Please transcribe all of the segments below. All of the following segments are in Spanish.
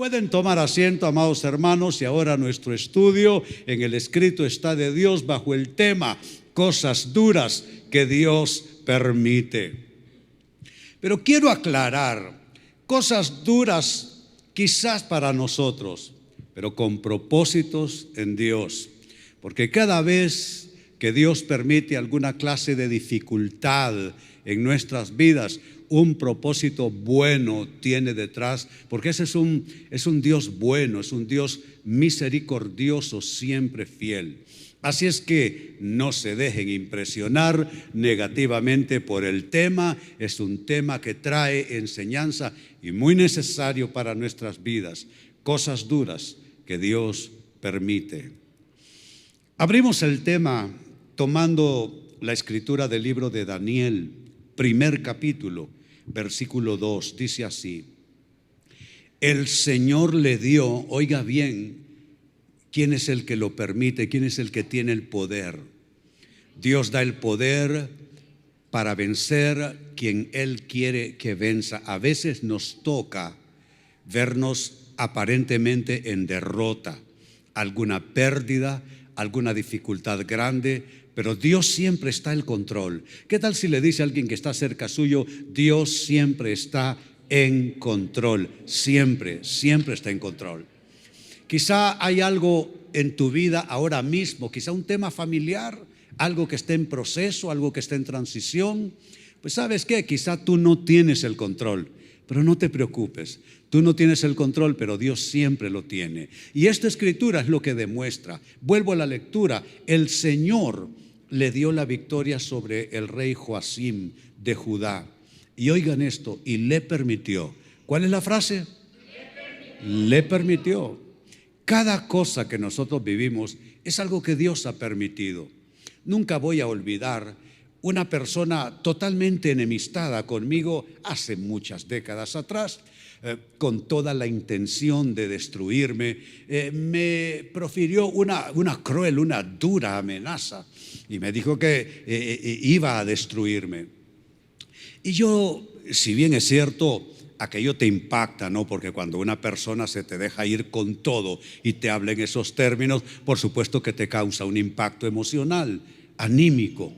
Pueden tomar asiento, amados hermanos, y ahora nuestro estudio en el escrito está de Dios bajo el tema cosas duras que Dios permite. Pero quiero aclarar, cosas duras quizás para nosotros, pero con propósitos en Dios, porque cada vez que Dios permite alguna clase de dificultad en nuestras vidas, un propósito bueno tiene detrás, porque ese es un Dios bueno, es un Dios misericordioso, siempre fiel. Así es que no se dejen impresionar negativamente por el tema. Es un tema que trae enseñanza y muy necesario para nuestras vidas. Cosas duras que Dios permite. Abrimos el tema tomando la escritura del libro de Daniel, primer capítulo, versículo 2, dice así: el Señor le dio, oiga bien, ¿quién es el que lo permite? ¿Quién es el que tiene el poder? Dios da el poder para vencer quien Él quiere que venza. A veces nos toca vernos aparentemente en derrota, alguna pérdida, alguna dificultad grande, pero Dios siempre está en control. ¿Qué tal si le dice a alguien que está cerca suyo: Dios siempre está en control? Siempre está en control. Quizá hay algo en tu vida ahora mismo, quizá un tema familiar, algo que esté en proceso, algo que esté en transición. Pues ¿sabes qué? Quizá tú no tienes el control, pero no te preocupes. Tú no tienes el control, pero Dios siempre lo tiene. Y esta escritura es lo que demuestra. Vuelvo a la lectura. El Señor le dio la victoria sobre el rey Joacim de Judá. Y oigan esto, y le permitió. ¿Cuál es la frase? Le permitió. Cada cosa que nosotros vivimos es algo que Dios ha permitido. Nunca voy a olvidar una persona totalmente enemistada conmigo hace muchas décadas atrás, con toda la intención de destruirme, me profirió una cruel, una dura amenaza y me dijo que iba a destruirme. Y yo, si bien es cierto, aquello te impacta, ¿no? Porque cuando una persona se te deja ir con todo y te habla en esos términos, por supuesto que te causa un impacto emocional, anímico.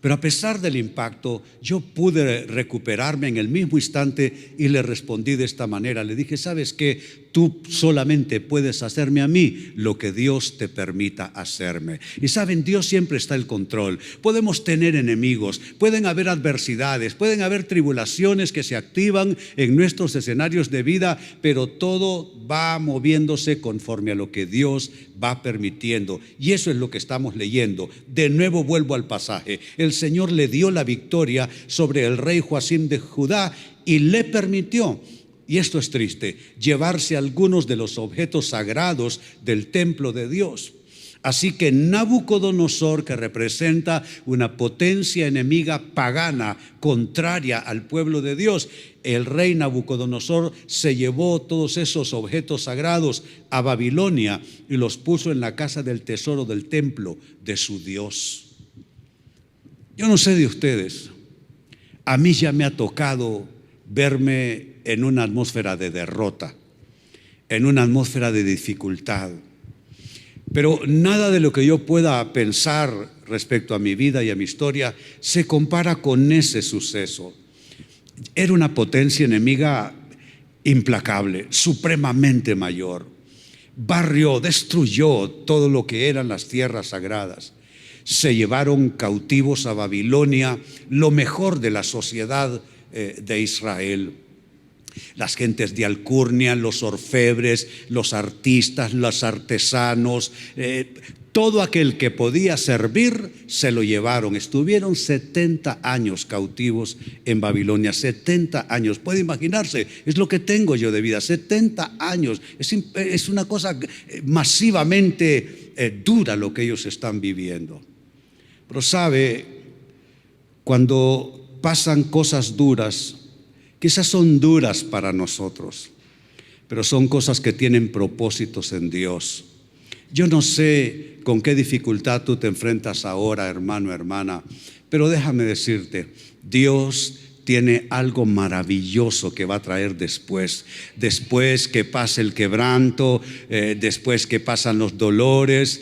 Pero a pesar del impacto, yo pude recuperarme en el mismo instante y le respondí de esta manera. Le dije: ¿sabes qué? Tú solamente puedes hacerme a mí lo que Dios te permita hacerme. Y saben, Dios siempre está en control. Podemos tener enemigos, pueden haber adversidades, pueden haber tribulaciones que se activan en nuestros escenarios de vida, pero todo va moviéndose conforme a lo que Dios va permitiendo. Y eso es lo que estamos leyendo. De nuevo vuelvo al pasaje. El Señor le dio la victoria sobre el rey Joacim de Judá y le permitió, y esto es triste, llevarse algunos de los objetos sagrados del templo de Dios. Así que Nabucodonosor, que representa una potencia enemiga pagana, contraria al pueblo de Dios, el rey Nabucodonosor se llevó todos esos objetos sagrados a Babilonia y los puso en la casa del tesoro del templo de su Dios. Yo no sé de ustedes, a mí ya me ha tocado verme en una atmósfera de derrota, en una atmósfera de dificultad. Pero nada de lo que yo pueda pensar respecto a mi vida y a mi historia se compara con ese suceso. Era una potencia enemiga implacable, supremamente mayor. Barrió, destruyó todo lo que eran las tierras sagradas. Se llevaron cautivos a Babilonia lo mejor de la sociedad de Israel. Las gentes de alcurnia, los orfebres, los artistas, los artesanos, todo aquel que podía servir se lo llevaron. Estuvieron 70 años cautivos en Babilonia, 70 años. Puede imaginarse, es lo que tengo yo de vida, 70 años. Es una cosa masivamente dura lo que ellos están viviendo. Pero sabe, cuando pasan cosas duras, quizás son duras para nosotros, pero son cosas que tienen propósitos en Dios. Yo no sé con qué dificultad tú te enfrentas ahora, hermano, hermana, pero déjame decirte, Dios tiene algo maravilloso que va a traer después. Después que pase el quebranto, después que pasan los dolores,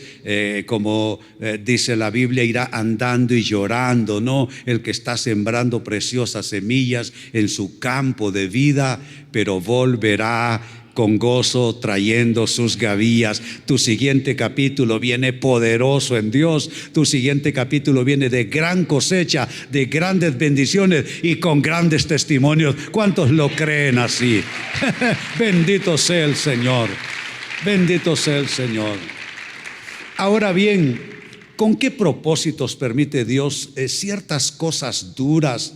como dice la Biblia, irá andando y llorando, ¿no? El que está sembrando preciosas semillas en su campo de vida, pero volverá con gozo trayendo sus gavillas. Tu siguiente capítulo viene poderoso en Dios. Tu siguiente capítulo viene de gran cosecha, de grandes bendiciones y con grandes testimonios. ¿Cuántos lo creen así? Bendito sea el Señor. Bendito sea el Señor. Ahora bien, ¿con qué propósitos permite Dios ciertas cosas duras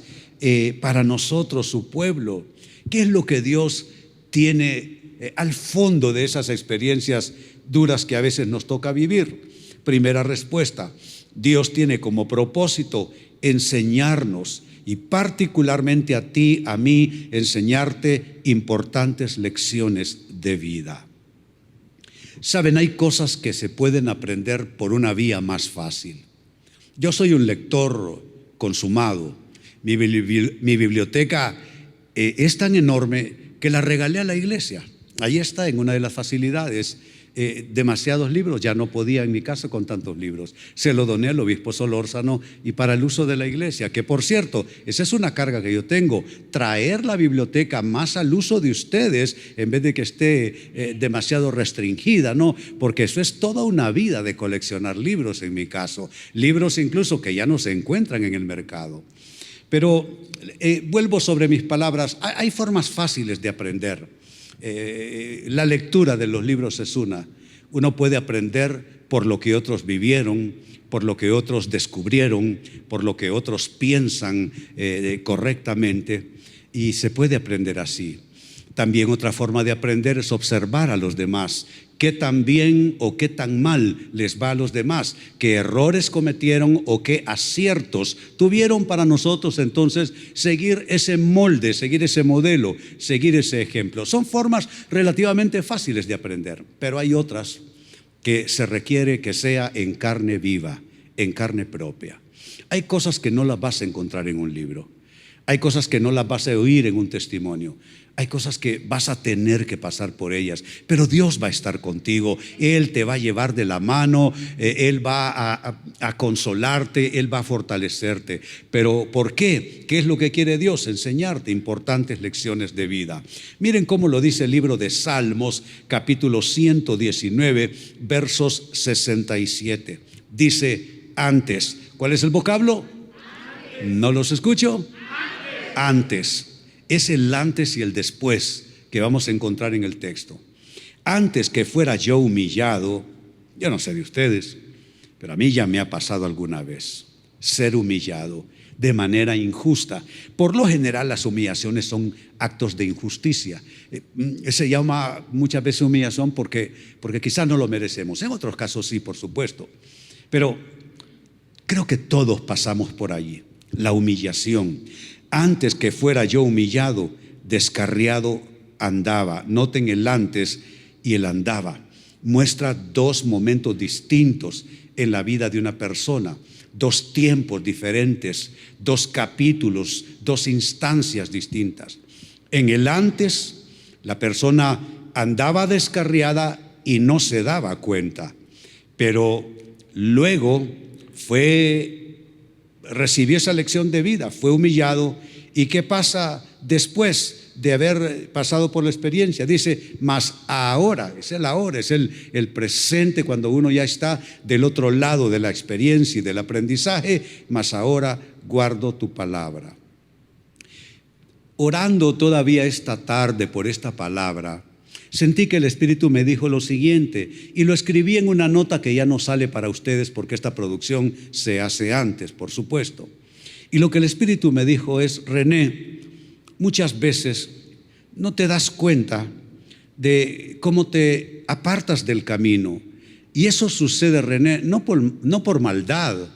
para nosotros, su pueblo? ¿Qué es lo que Dios tiene al fondo de esas experiencias duras que a veces nos toca vivir? Primera respuesta: Dios tiene como propósito enseñarnos, y particularmente a ti, a mí, enseñarte importantes lecciones de vida. Saben, hay cosas que se pueden aprender por una vía más fácil. Yo soy un lector consumado. Mi biblioteca es tan enorme que la regalé a la iglesia. Ahí está, en una de las facilidades. Demasiados libros, ya no podía en mi casa con tantos libros. Se lo doné al obispo Solórzano y para el uso de la iglesia, que por cierto, esa es una carga que yo tengo, traer la biblioteca más al uso de ustedes en vez de que esté demasiado restringida, ¿no? Porque eso es toda una vida de coleccionar libros en mi caso, libros incluso que ya no se encuentran en el mercado. Pero vuelvo sobre mis palabras, hay formas fáciles de aprender. La lectura de los libros es una. Uno puede aprender por lo que otros vivieron, por lo que otros descubrieron, por lo que otros piensan correctamente, y se puede aprender así. También otra forma de aprender es observar a los demás, qué tan bien o qué tan mal les va a los demás, qué errores cometieron o qué aciertos tuvieron para nosotros entonces seguir ese molde, seguir ese modelo, seguir ese ejemplo. Son formas relativamente fáciles de aprender, pero hay otras que se requiere que sea en carne viva, en carne propia. Hay cosas que no las vas a encontrar en un libro. Hay cosas que no las vas a oír en un testimonio. Hay cosas que vas a tener que pasar por ellas, pero Dios va a estar contigo. Él te va a llevar de la mano, Él va a consolarte, Él va a fortalecerte. Pero ¿por qué? ¿Qué es lo que quiere Dios? Enseñarte importantes lecciones de vida. Miren cómo lo dice el libro de Salmos, capítulo 119, versos 67. Dice antes. ¿Cuál es el vocablo? ¿No los escucho? Antes. Es el antes y el después que vamos a encontrar en el texto. Antes que fuera yo humillado, yo no sé de ustedes, pero a mí ya me ha pasado alguna vez ser humillado de manera injusta. Por lo general las humillaciones son actos de injusticia. Se llama muchas veces humillación porque quizás no lo merecemos. En otros casos sí, por supuesto. Pero creo que todos pasamos por allí, la humillación. Antes que fuera yo humillado, descarriado andaba. Noten el antes y el andaba. Muestra dos momentos distintos en la vida de una persona, dos tiempos diferentes, dos capítulos, dos instancias distintas. En el antes, la persona andaba descarriada y no se daba cuenta, pero luego recibió esa lección de vida, fue humillado. ¿Y qué pasa después de haber pasado por la experiencia? Dice, mas ahora, es el ahora, es el presente, cuando uno ya está del otro lado de la experiencia y del aprendizaje, mas ahora guardo tu palabra. Orando todavía esta tarde por esta palabra, sentí que el Espíritu me dijo lo siguiente, y lo escribí en una nota que ya no sale para ustedes porque esta producción se hace antes, por supuesto. Y lo que el Espíritu me dijo es, René, muchas veces no te das cuenta de cómo te apartas del camino. Y eso sucede, René, no por maldad,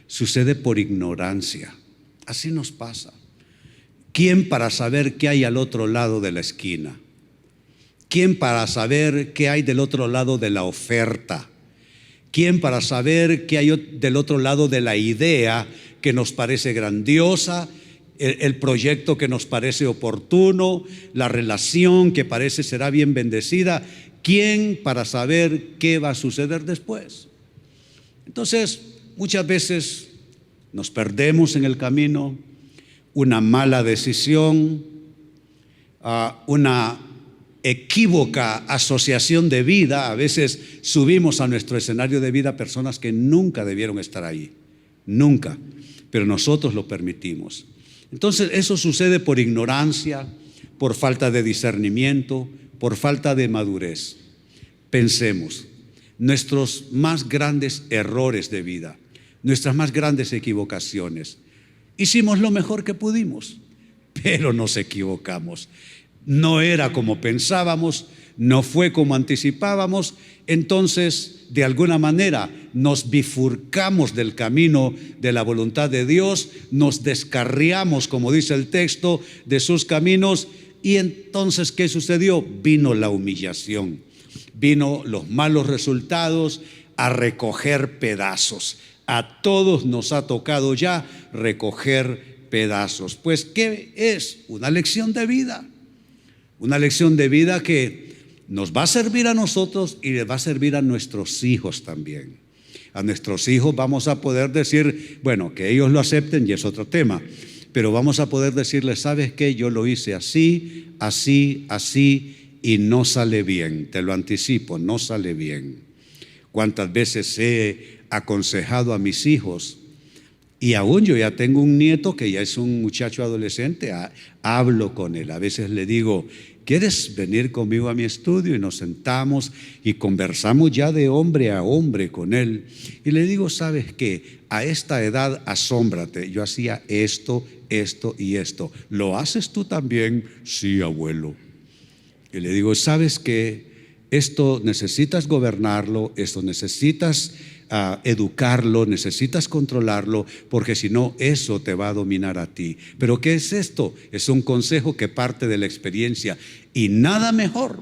sucede por ignorancia. Así nos pasa. ¿Quién para saber qué hay al otro lado de la esquina? ¿Quién para saber qué hay del otro lado de la oferta? ¿Quién para saber qué hay del otro lado de la idea que nos parece grandiosa, el proyecto que nos parece oportuno, la relación que parece será bien bendecida. ¿Quién para saber qué va a suceder después? Entonces, muchas veces nos perdemos en el camino, una mala decisión, una equívoca asociación de vida. A veces subimos a nuestro escenario de vida personas que nunca debieron estar ahí, nunca, pero nosotros lo permitimos. Entonces eso sucede por ignorancia, por falta de discernimiento, por falta de madurez. Pensemos, nuestros más grandes errores de vida, nuestras más grandes equivocaciones. Hicimos lo mejor que pudimos, pero nos equivocamos. No era como pensábamos, no fue como anticipábamos. Entonces, de alguna manera, nos bifurcamos del camino de la voluntad de Dios, nos descarriamos, como dice el texto, de sus caminos. Y entonces, ¿qué sucedió? Vino la humillación, vino los malos resultados, a recoger pedazos. A todos nos ha tocado ya recoger pedazos. Pues, ¿qué es? Una lección de vida. Una lección de vida que nos va a servir a nosotros y les va a servir a nuestros hijos también. A nuestros hijos vamos a poder decir, bueno, que ellos lo acepten y es otro tema, pero vamos a poder decirles, ¿sabes qué? Yo lo hice así, así, así y no sale bien. Te lo anticipo, no sale bien. ¿Cuántas veces he aconsejado a mis hijos? Y aún yo ya tengo un nieto que ya es un muchacho adolescente, hablo con él. A veces le digo, ¿quieres venir conmigo a mi estudio? Y nos sentamos y conversamos ya de hombre a hombre con él. Y le digo, ¿sabes qué? A esta edad asómbrate. Yo hacía esto, esto y esto. ¿Lo haces tú también? Sí, abuelo. Y le digo, ¿sabes qué? Esto necesitas gobernarlo, esto necesitas educarlo, necesitas controlarlo, porque si no, eso te va a dominar a ti. ¿Pero qué es esto? Es un consejo que parte de la experiencia, y nada mejor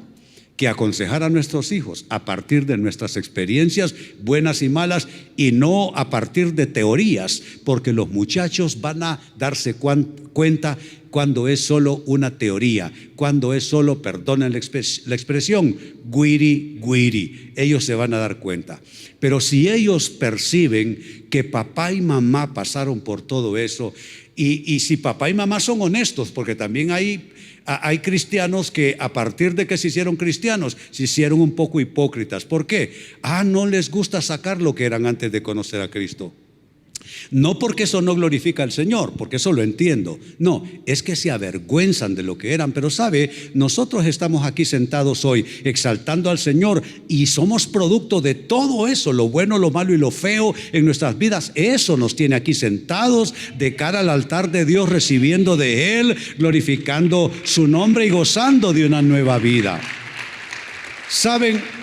que aconsejar a nuestros hijos a partir de nuestras experiencias buenas y malas, y no a partir de teorías, porque los muchachos van a darse cuenta cuando es solo una teoría, cuando es solo, perdonen la expresión, guiri. Ellos se van a dar cuenta. Pero si ellos perciben que papá y mamá pasaron por todo eso, y si papá y mamá son honestos, porque también hay cristianos que a partir de que se hicieron cristianos, se hicieron un poco hipócritas. ¿Por qué? No les gusta sacar lo que eran antes de conocer a Cristo. No porque eso no glorifica al Señor, porque eso lo entiendo. No, es que se avergüenzan de lo que eran. Pero sabe, nosotros estamos aquí sentados hoy exaltando al Señor y somos producto de todo eso, lo bueno, lo malo y lo feo en nuestras vidas. Eso nos tiene aquí sentados de cara al altar de Dios, recibiendo de Él, glorificando su nombre y gozando de una nueva vida. ¿Saben?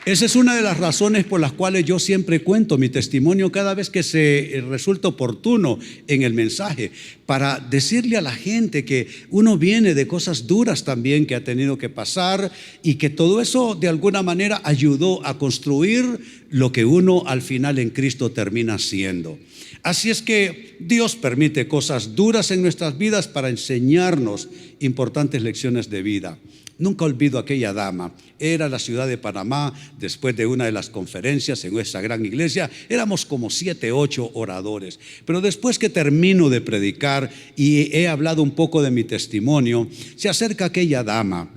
Esa es una de las razones por las cuales yo siempre cuento mi testimonio cada vez que se resulta oportuno en el mensaje, para decirle a la gente que uno viene de cosas duras también que ha tenido que pasar, y que todo eso de alguna manera ayudó a construir lo que uno al final en Cristo termina siendo. Así es que Dios permite cosas duras en nuestras vidas para enseñarnos importantes lecciones de vida. Nunca olvido aquella dama. Era la ciudad de Panamá, después de una de las conferencias en esa gran iglesia. Éramos como 7, 8 oradores. Pero después que termino de predicar y he hablado un poco de mi testimonio, se acerca aquella dama,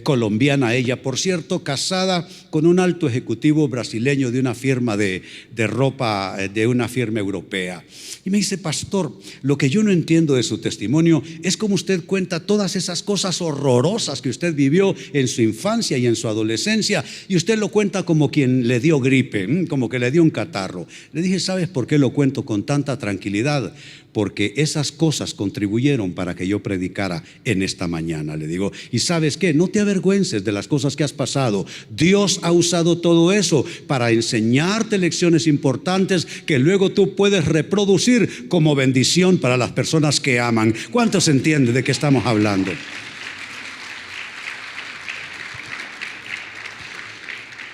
colombiana ella, por cierto, casada con un alto ejecutivo brasileño de una firma de ropa, de una firma europea. Y me dice, pastor, lo que yo no entiendo de su testimonio es cómo usted cuenta todas esas cosas horrorosas que usted vivió en su infancia y en su adolescencia, y usted lo cuenta como quien le dio gripe, como que le dio un catarro. Le dije, ¿sabes por qué lo cuento con tanta tranquilidad? Porque esas cosas contribuyeron para que yo predicara en esta mañana, le digo. Y ¿sabes qué? No te avergüences de las cosas que has pasado. Dios ha usado todo eso para enseñarte lecciones importantes que luego tú puedes reproducir como bendición para las personas que aman. ¿Cuántos entienden de qué estamos hablando?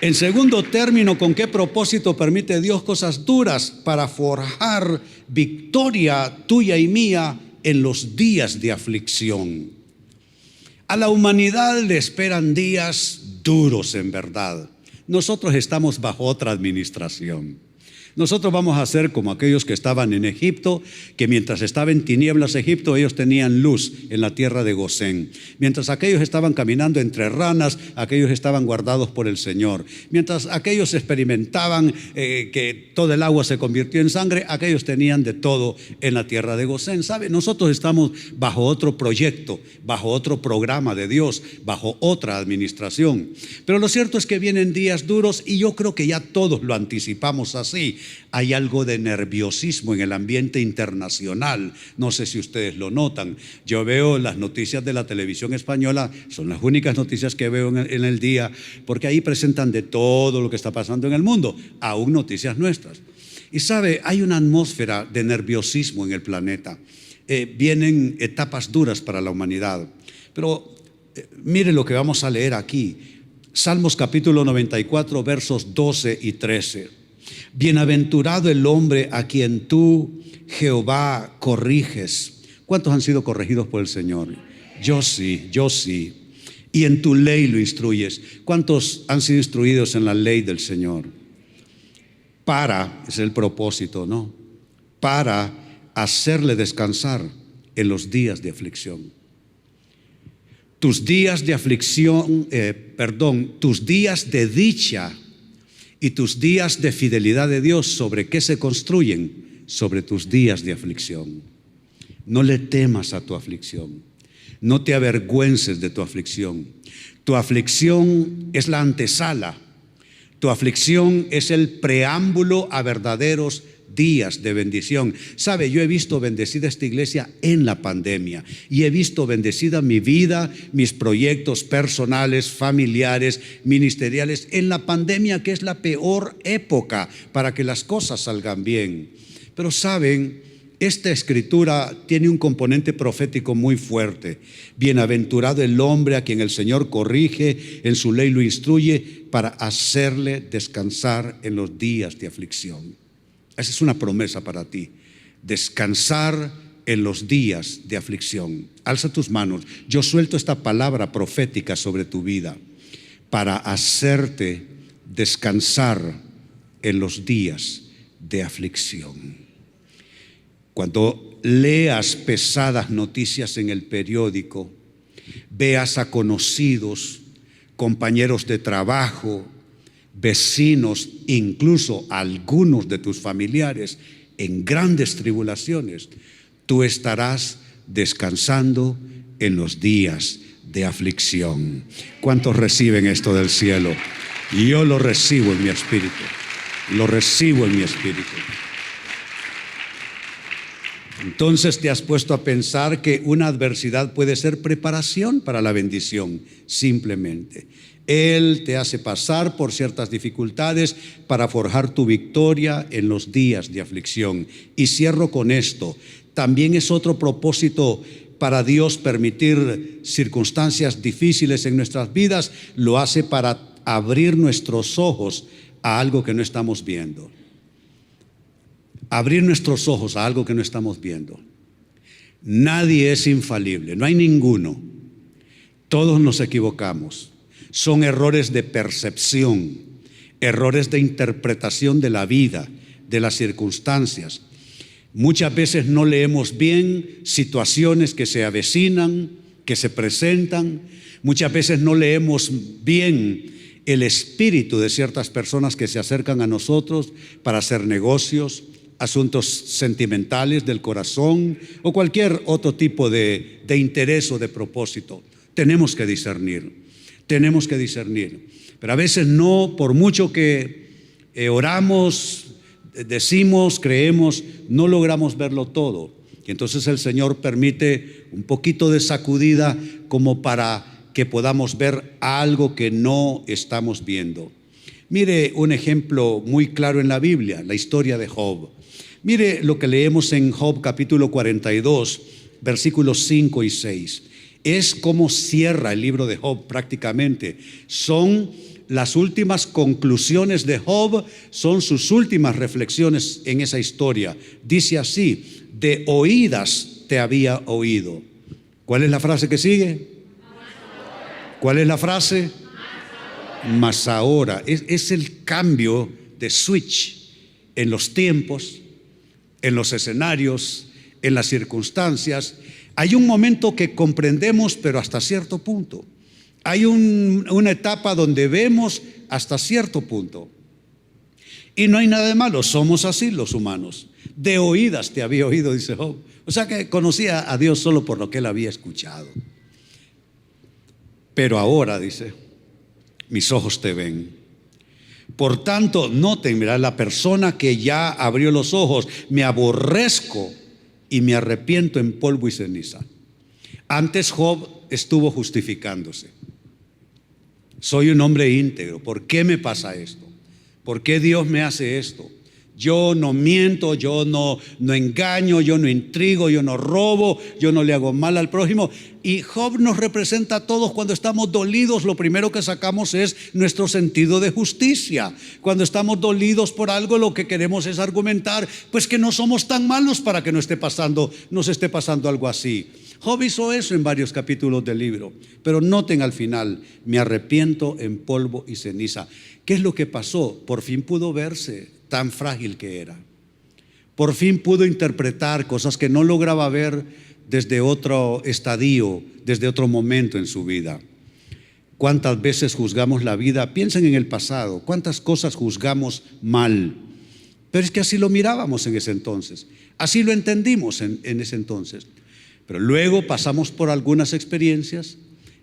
En segundo término, ¿con qué propósito permite Dios cosas duras? Para forjar victoria tuya y mía en los días de aflicción. A la humanidad le esperan días duros en verdad. Nosotros estamos bajo otra administración. Nosotros vamos a ser como aquellos que estaban en Egipto, que mientras estaba en tinieblas Egipto, ellos tenían luz en la tierra de Gosén. Mientras aquellos estaban caminando entre ranas, aquellos estaban guardados por el Señor. Mientras aquellos experimentaban que todo el agua se convirtió en sangre, aquellos tenían de todo en la tierra de Gosén. ¿Sabe? Nosotros estamos bajo otro proyecto, bajo otro programa de Dios, bajo otra administración. Pero lo cierto es que vienen días duros y yo creo que ya todos lo anticipamos así. Hay algo de nerviosismo en el ambiente internacional. No sé si ustedes lo notan. Yo veo las noticias de la televisión española, son las únicas noticias que veo en el día, porque ahí presentan de todo lo que está pasando en el mundo, aún noticias nuestras. Y sabe, hay una atmósfera de nerviosismo en el planeta. Vienen etapas duras para la humanidad. Pero mire lo que vamos a leer aquí. Salmos capítulo 94, versos 12 y 13. Bienaventurado el hombre a quien tú, Jehová, corriges. ¿Cuántos han sido corregidos por el Señor? Yo sí, yo sí. Y en tu ley lo instruyes. ¿Cuántos han sido instruidos en la ley del Señor? Es el propósito, ¿no? Para hacerle descansar en los días de aflicción. Tus días de aflicción, tus días de dicha y tus días de fidelidad de Dios, ¿sobre qué se construyen? Sobre tus días de aflicción. No le temas a tu aflicción. No te avergüences de tu aflicción. Tu aflicción es la antesala. Tu aflicción es el preámbulo a verdaderos días de bendición. Sabe, yo he visto bendecida esta iglesia en la pandemia y he visto bendecida mi vida, mis proyectos personales, familiares, ministeriales en la pandemia, que es la peor época para que las cosas salgan bien. Pero saben, esta escritura tiene un componente profético muy fuerte. Bienaventurado el hombre a quien el Señor corrige, en su ley lo instruye para hacerle descansar en los días de aflicción. Esa es una promesa para ti, descansar en los días de aflicción. Alza tus manos. Yo suelto esta palabra profética sobre tu vida para hacerte descansar en los días de aflicción. Cuando leas pesadas noticias en el periódico, veas a conocidos, compañeros de trabajo, vecinos, incluso algunos de tus familiares en grandes tribulaciones, tú estarás descansando en los días de aflicción. ¿Cuántos reciben esto del cielo? Yo lo recibo en mi espíritu. Lo recibo en mi espíritu. Entonces te has puesto a pensar que una adversidad puede ser preparación para la bendición, simplemente. Él te hace pasar por ciertas dificultades para forjar tu victoria en los días de aflicción. Y cierro con esto. También es otro propósito para Dios permitir circunstancias difíciles en nuestras vidas. Lo hace para abrir nuestros ojos a algo que no estamos viendo. Abrir nuestros ojos a algo que no estamos viendo. Nadie es infalible, no hay ninguno. Todos nos equivocamos. Son errores de percepción, errores de interpretación de la vida, de las circunstancias. Muchas veces no leemos bien situaciones que se avecinan, que se presentan. Muchas veces no leemos bien el espíritu de ciertas personas que se acercan a nosotros para hacer negocios, asuntos sentimentales del corazón o cualquier otro tipo de interés o de propósito. Tenemos que discernir. Pero a veces no, por mucho que oramos, decimos, creemos, no logramos verlo todo. Y entonces el Señor permite un poquito de sacudida como para que podamos ver algo que no estamos viendo. Mire un ejemplo muy claro en la Biblia, la historia de Job. Mire lo que leemos en Job capítulo 42, versículos 5 y 6. Es como cierra el libro de Job prácticamente. Son las últimas conclusiones de Job, son sus últimas reflexiones en esa historia. Dice así: de oídas te había oído. ¿Cuál es la frase que sigue? ¿Cuál es la frase? Mas ahora. Es el cambio de switch en los tiempos, en los escenarios, en las circunstancias. Hay un momento que comprendemos, pero hasta cierto punto. Hay una etapa donde vemos hasta cierto punto. Y no hay nada de malo, somos así los humanos. De oídas te había oído, dice Job. O sea que conocía a Dios solo por lo que él había escuchado. Pero ahora, dice, mis ojos te ven. Por tanto, noten, mirad, la persona que ya abrió los ojos: me aborrezco y me arrepiento en polvo y ceniza. Antes Job estuvo justificándose. Soy un hombre íntegro. ¿Por qué me pasa esto? ¿Por qué Dios me hace esto? Yo no miento, yo no engaño, yo no intrigo, yo no robo, yo no le hago mal al prójimo. Y Job nos representa a todos. Cuando estamos dolidos, lo primero que sacamos es nuestro sentido de justicia. Cuando estamos dolidos por algo, lo que queremos es argumentar, pues, que no somos tan malos para que nos esté pasando algo así. Job hizo eso en varios capítulos del libro. Pero noten al final: me arrepiento en polvo y ceniza. ¿Qué es lo que pasó? Por fin pudo verse tan frágil que era. Por fin pudo interpretar cosas que no lograba ver desde otro estadio, desde otro momento en su vida. ¿Cuántas veces juzgamos la vida? Piensen en el pasado. ¿Cuántas cosas juzgamos mal? Pero es que así lo mirábamos en ese entonces. Así lo entendimos en ese entonces. Pero luego pasamos por algunas experiencias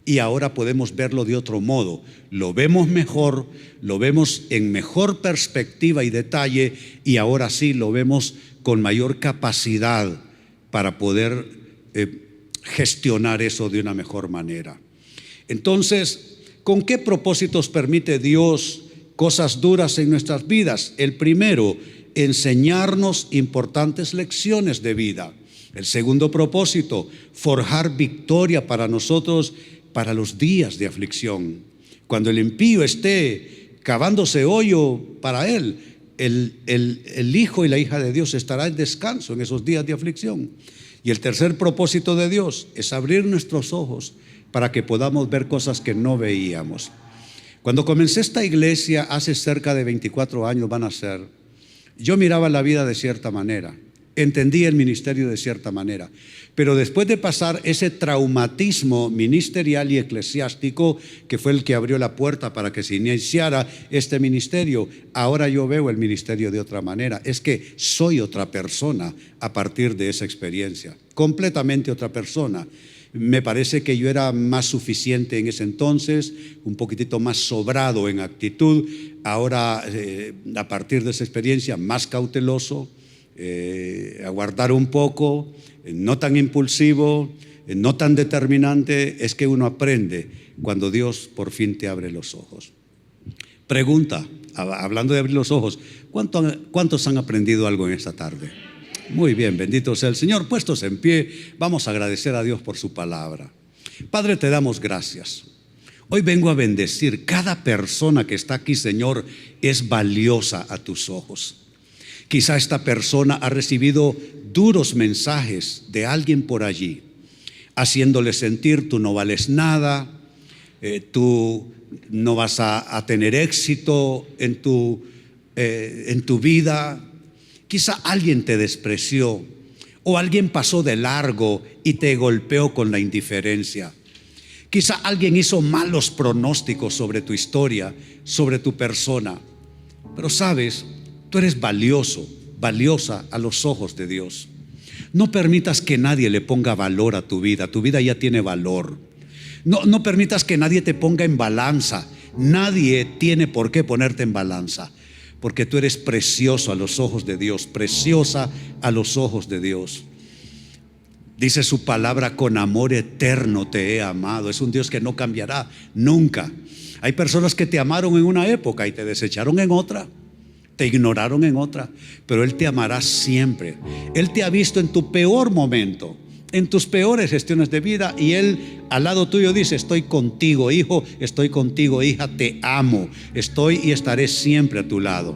y ahora podemos verlo de otro modo. Lo vemos mejor, lo vemos en mejor perspectiva y detalle, y ahora sí lo vemos con mayor capacidad para poder gestionar eso de una mejor manera. Entonces, ¿con qué propósitos permite Dios cosas duras en nuestras vidas? El primero, enseñarnos importantes lecciones de vida. El segundo propósito, forjar victoria para nosotros para los días de aflicción. Cuando el impío esté cavándose hoyo para él, el hijo y la hija de Dios estará en descanso en esos días de aflicción. Y el tercer propósito de Dios es abrir nuestros ojos para que podamos ver cosas que no veíamos. Cuando comencé esta iglesia hace cerca de 24 años van a ser, yo miraba la vida de cierta manera, entendía el ministerio de cierta manera, pero después de pasar ese traumatismo ministerial y eclesiástico, que fue el que abrió la puerta para que se iniciara este ministerio, ahora yo veo el ministerio de otra manera. Es que soy otra persona a partir de esa experiencia, completamente otra persona. Me parece que yo era más suficiente en ese entonces, un poquitito más sobrado en actitud. Ahora, a partir de esa experiencia, más cauteloso, aguardar un poco, no tan impulsivo, no tan determinante. Es que uno aprende cuando Dios por fin te abre los ojos. Pregunta, hablando de abrir los ojos, ¿cuántos han aprendido algo en esta tarde? Muy bien, bendito sea el Señor. Puestos en pie, vamos a agradecer a Dios por su palabra. Padre, te damos gracias. Hoy vengo a bendecir cada persona que está aquí, Señor, es valiosa a tus ojos. Quizá esta persona ha recibido duros mensajes de alguien por allí, haciéndole sentir: tú no vales nada, tú no vas a tener éxito en tu vida. Quizá alguien te despreció o alguien pasó de largo y te golpeó con la indiferencia. Quizá alguien hizo malos pronósticos sobre tu historia, sobre tu persona. Pero sabes, tú eres valioso, valiosa a los ojos de Dios. No permitas que nadie le ponga valor a tu vida. Tu vida ya tiene valor. No permitas que nadie te ponga en balanza. Nadie tiene por qué ponerte en balanza, porque tú eres precioso a los ojos de Dios, preciosa a los ojos de Dios. Dice su palabra: con amor eterno te he amado. Es un Dios que no cambiará nunca. Hay personas que te amaron en una época y te desecharon en otra, te ignoraron en otra, pero Él te amará siempre. Él te ha visto en tu peor momento en tus peores gestiones de vida, y Él al lado tuyo dice: estoy contigo, hijo, estoy contigo, hija, te amo, estoy y estaré siempre a tu lado.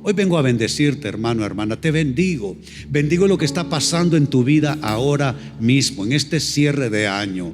Hoy vengo a bendecirte, hermano, hermana, te bendigo. Bendigo lo que está pasando en tu vida ahora mismo, en este cierre de año.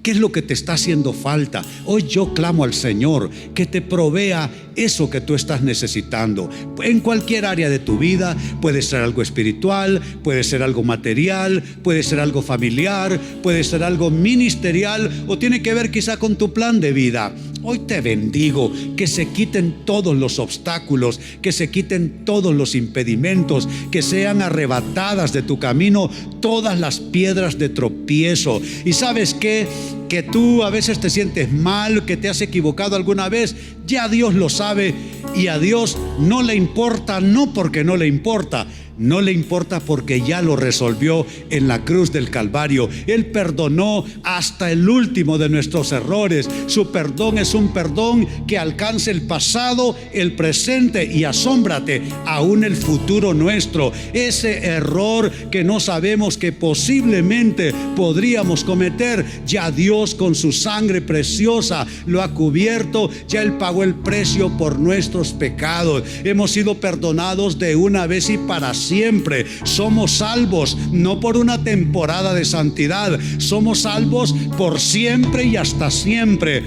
¿Qué es lo que te está haciendo falta? Hoy yo clamo al Señor que te provea eso que tú estás necesitando. En cualquier área de tu vida, puede ser algo espiritual, puede ser algo material, puede ser algo familiar, puede ser algo ministerial, o tiene que ver quizá con tu plan de vida. Hoy te bendigo, que se quiten todos los obstáculos, que se quiten todos los impedimentos, que sean arrebatadas de tu camino todas las piedras de tropiezo. Y ¿sabes qué? Que tú a veces te sientes mal, que te has equivocado alguna vez, ya Dios lo sabe, y a Dios no le importa, no porque no le importa. No le importa porque ya lo resolvió en la cruz del Calvario. Él perdonó hasta el último de nuestros errores. Su perdón es un perdón que alcanza el pasado, el presente y, asómbrate, aún el futuro nuestro. Ese error que no sabemos que posiblemente podríamos cometer, ya Dios con su sangre preciosa lo ha cubierto. Ya Él pagó el precio por nuestros pecados. Hemos sido perdonados de una vez y para siempre. Somos salvos no por una temporada de santidad, somos salvos por siempre y hasta siempre.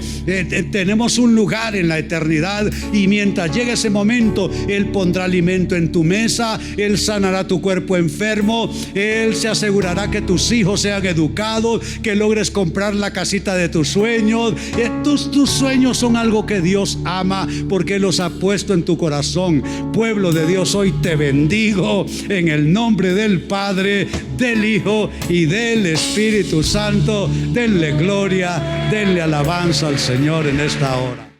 Tenemos un lugar en la eternidad, y mientras llegue ese momento, Él pondrá alimento en tu mesa, Él sanará tu cuerpo enfermo, Él se asegurará que tus hijos sean educados, que logres comprar la casita de tus sueños. Tus sueños son algo que Dios ama porque los ha puesto en tu corazón. Pueblo de Dios, hoy te bendigo en el nombre del Padre, del Hijo y del Espíritu Santo. Denle gloria, denle alabanza al Señor en esta hora.